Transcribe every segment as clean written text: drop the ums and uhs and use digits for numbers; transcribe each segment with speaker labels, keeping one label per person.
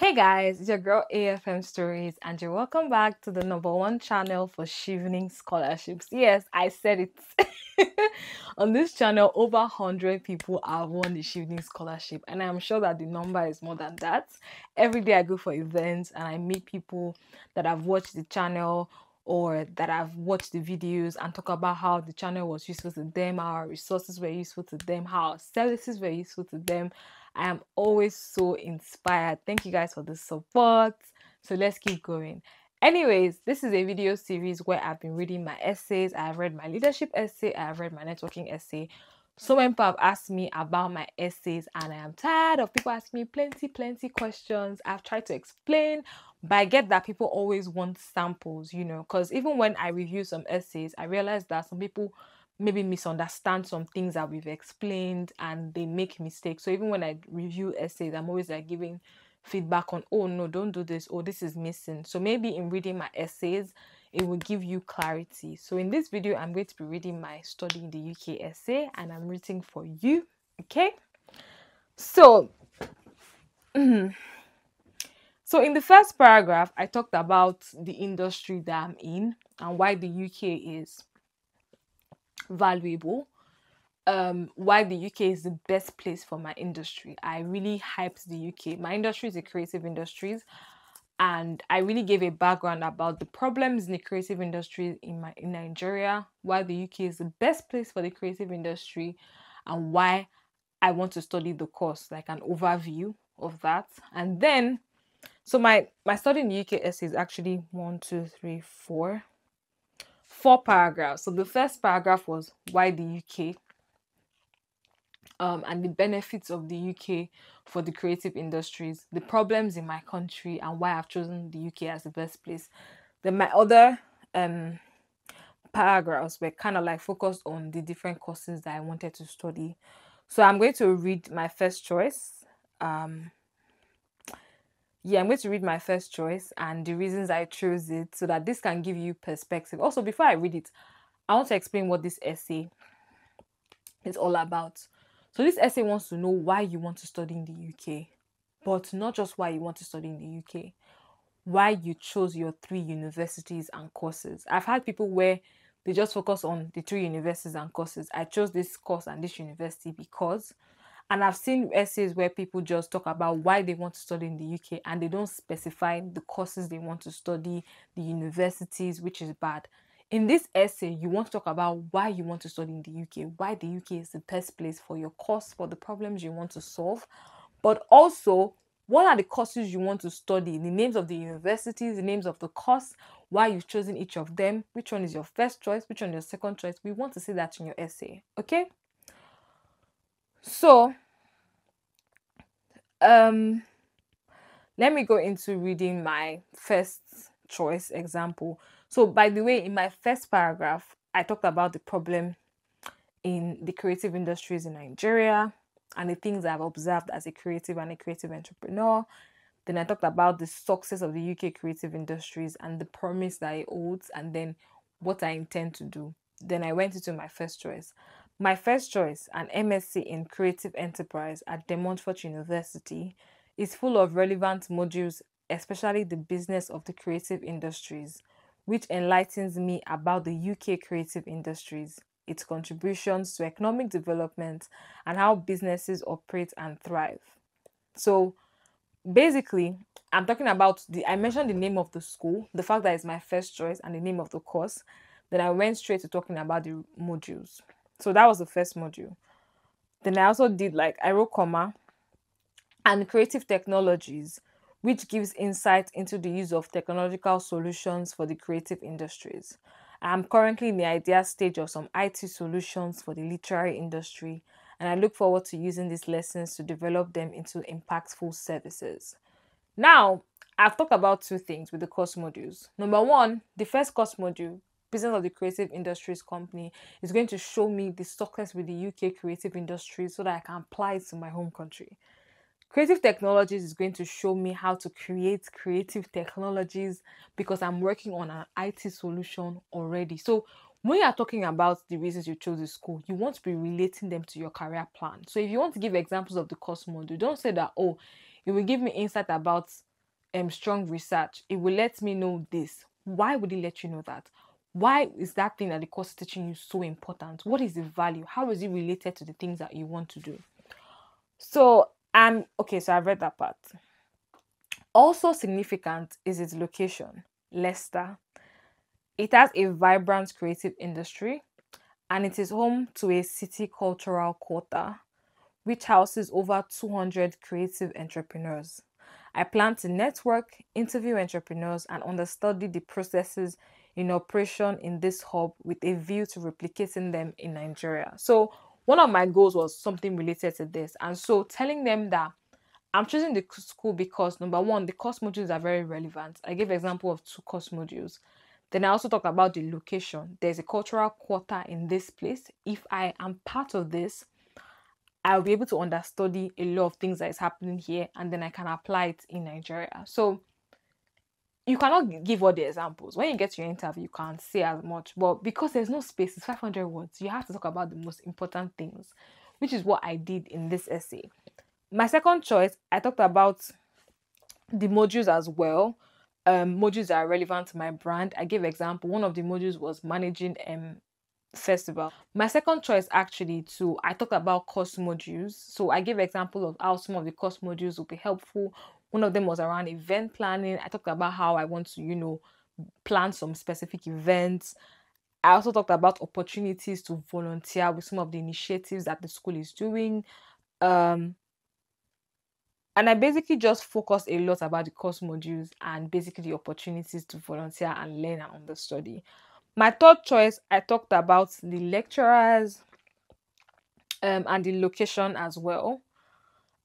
Speaker 1: Hey guys, it's your girl AFM Stories, and you're welcome back to the #1 channel for Chevening scholarships. Yes, I said it. On this channel, over 100 people have won the Chevening scholarship, and I'm sure that the number is more than that. Every day I go for events and I meet people that have watched the channel or that have watched the videos and talk about how the channel was useful to them, how our resources were useful to them, how our services were useful to them. I am always so inspired. Thank you guys for the support. So let's keep going. Anyways, this is a video series where I've been reading my essays. I've read my leadership essay. I've read my networking essay. So many people have asked me about my essays, and I am tired of people asking me plenty questions. I've tried to explain, but I get that people always want samples, because even when I review some essays, I realize that some people maybe misunderstand some things that we've explained and they make mistakes. So even when I review essays, I'm always like giving feedback on, oh no, don't do this, oh this is missing. So maybe in reading my essays, it will give you clarity. So in this video, I'm going to be reading my study in the UK essay, and I'm reading for you. Okay, so so in the first paragraph, I talked about the industry that I'm in and why the UK is valuable, why the UK is the best place for my industry. I really hyped the UK. My industry is the creative industries, and I really gave a background about the problems in the creative industry in Nigeria, why the UK is the best place for the creative industry, and why I want to study the course, like an overview of that. And then, so my study in the UK essay is actually four paragraphs. So the first paragraph was why the UK, and the benefits of the UK for the creative industries, the problems in my country, and why I've chosen the UK as the best place. Then my other paragraphs were kind of like focused on the different courses that I wanted to study. So I'm going to read my first choice. I'm going to read my first choice and the reasons I chose it so that this can give you perspective. Also, before I read it, I want to explain what this essay is all about. So this essay wants to know why you want to study in the UK, but not just why you want to study in the UK, why you chose your 3 universities and courses. I've had people where they just focus on the 3 universities and courses. I chose this course and this university because, and I've seen essays where people just talk about why they want to study in the UK and they don't specify the courses they want to study, the universities, which is bad. In this essay, you want to talk about why you want to study in the UK, why the UK is the best place for your course, for the problems you want to solve, but also what are the courses you want to study, the names of the universities, the names of the course, why you've chosen each of them, which one is your first choice, which one is your second choice. We want to see that in your essay, okay? So, let me go into reading my first choice example. So, by the way, in my first paragraph, I talked about the problem in the creative industries in Nigeria and the things I've observed as a creative and a creative entrepreneur. Then I talked about the success of the UK creative industries and the promise that it holds, and then what I intend to do. Then I went into my first choice. My first choice, an MSc in Creative Enterprise at De Montfort University, is full of relevant modules, especially the business of the creative industries, which enlightens me about the UK creative industries, its contributions to economic development, and how businesses operate and thrive. So basically, I'm talking about I mentioned the name of the school, the fact that it's my first choice, and the name of the course. Then I went straight to talking about the modules. So that was the first module. Then I also did I wrote comma and creative technologies, which gives insight into the use of technological solutions for the creative industries. I'm currently in the idea stage of some IT solutions for the literary industry, and I look forward to using these lessons to develop them into impactful services. Now, I've talked about 2 things with the course modules. Number 1, the first course module, Business of the Creative Industries Company, is going to show me the success with the UK creative industry so that I can apply it to my home country. Creative technologies is going to show me how to create creative technologies because I'm working on an IT solution already. So when you're talking about the reasons you chose the school, you want to be relating them to your career plan. So if you want to give examples of the course module, don't say that, oh, it will give me insight about strong research, it will let me know this. Why would it let you know that? Why is that thing that the course is teaching you so important? What is the value? How is it related to the things that you want to do? So okay, so I've read that part. Also significant is its location, Leicester. It has a vibrant creative industry and it is home to a city cultural quarter which houses over 200 creative entrepreneurs. I plan to network, interview entrepreneurs, and understudy the processes in operation in this hub with a view to replicating them in Nigeria. So, one of my goals was something related to this. And so, telling them that I'm choosing the school because number one, the course modules are very relevant. I gave example of two course modules. Then I also talk about the location. There's a cultural quarter in this place. If I am part of this, I'll be able to understudy a lot of things that is happening here and then I can apply it in Nigeria. So you cannot give all the examples. When you get to your interview, you can't say as much. But because there's no space, it's 500 words, you have to talk about the most important things, which is what I did in this essay. My second choice, I talked about the modules as well. Modules that are relevant to my brand. I gave example. One of the modules was managing festival. My second choice actually too, I talked about course modules. So I gave example of how some of the course modules will be helpful. One of them was around event planning. I talked about how I want to, plan some specific events. I also talked about opportunities to volunteer with some of the initiatives that the school is doing. Um, and I basically just focused a lot about the course modules and basically the opportunities to volunteer and learn and understudy. My third choice, I talked about the lecturers and the location as well,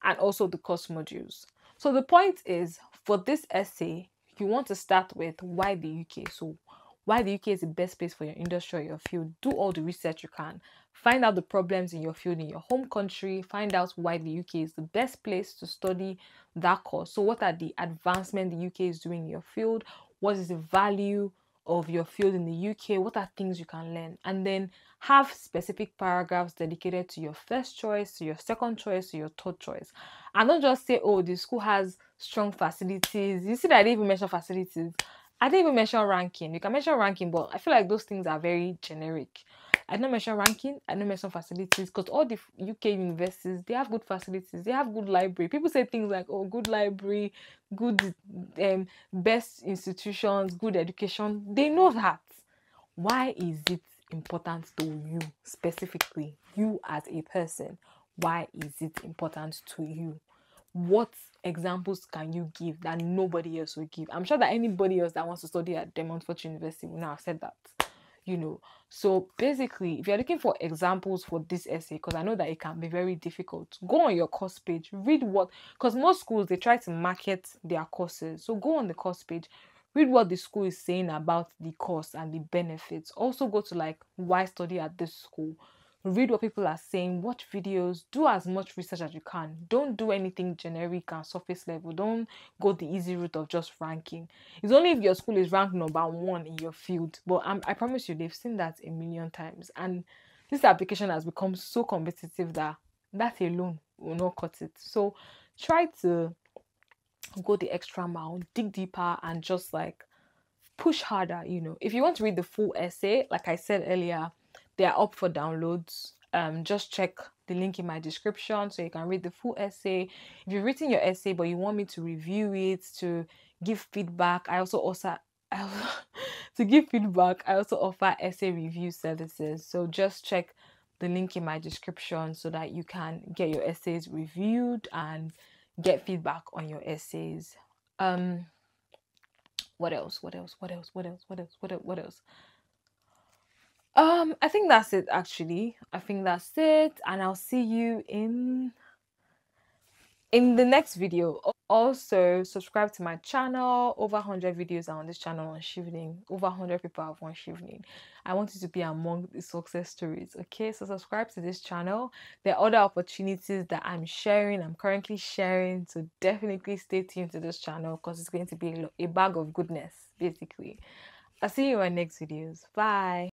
Speaker 1: and also the course modules. So the point is, for this essay, you want to start with why the UK. So why the UK is the best place for your industry or your field. Do all the research you can. Find out the problems in your field in your home country. Find out why the UK is the best place to study that course. So what are the advancements the UK is doing in your field? What is the value of your field in the UK? What are things you can learn? And then have specific paragraphs dedicated to your first choice, to your second choice, to your third choice. And don't just say, oh, the school has strong facilities. You see that I didn't even mention facilities. I didn't even mention ranking. You can mention ranking, but I feel like those things are very generic. I don't mention ranking. I don't mention facilities because all the UK universities, they have good facilities. They have good library. People say things like, oh, good library, good best institutions, good education. They know that. Why is it important to you specifically? You as a person. Why is it important to you? What examples can you give that nobody else will give? I'm sure that anybody else that wants to study at Demont University will now have said that, So basically, if you're looking for examples for this essay, because I know that it can be very difficult, go on your course page, read because most schools, they try to market their courses. So go on the course page, read what the school is saying about the course and the benefits. Also go to like why study at this school. Read what people are saying, watch videos, do as much research as you can. Don't do anything generic and surface level. Don't go the easy route of just ranking. It's only if your school is ranked number one in your field. But I promise you, they've seen that a million times. And this application has become so competitive that alone will not cut it. So try to go the extra mile, dig deeper, and just like push harder. If you want to read the full essay, like I said earlier, they are up for downloads. Just check the link in my description so you can read the full essay. If you've written your essay but you want me to review it, to give feedback, I also to give feedback, I also offer essay review services. So just check the link in my description so that you can get your essays reviewed and get feedback on your essays. What else? I think that's it actually. I think that's it, and I'll see you in the next video. Also, subscribe to my channel. Over 100 videos are on this channel on Chevening. Over 100 people have won Chevening. I want you to be among the success stories. Okay, so subscribe to this channel. There are other opportunities that I'm currently sharing. So definitely stay tuned to this channel because it's going to be a bag of goodness, basically. I'll see you in my next videos. Bye.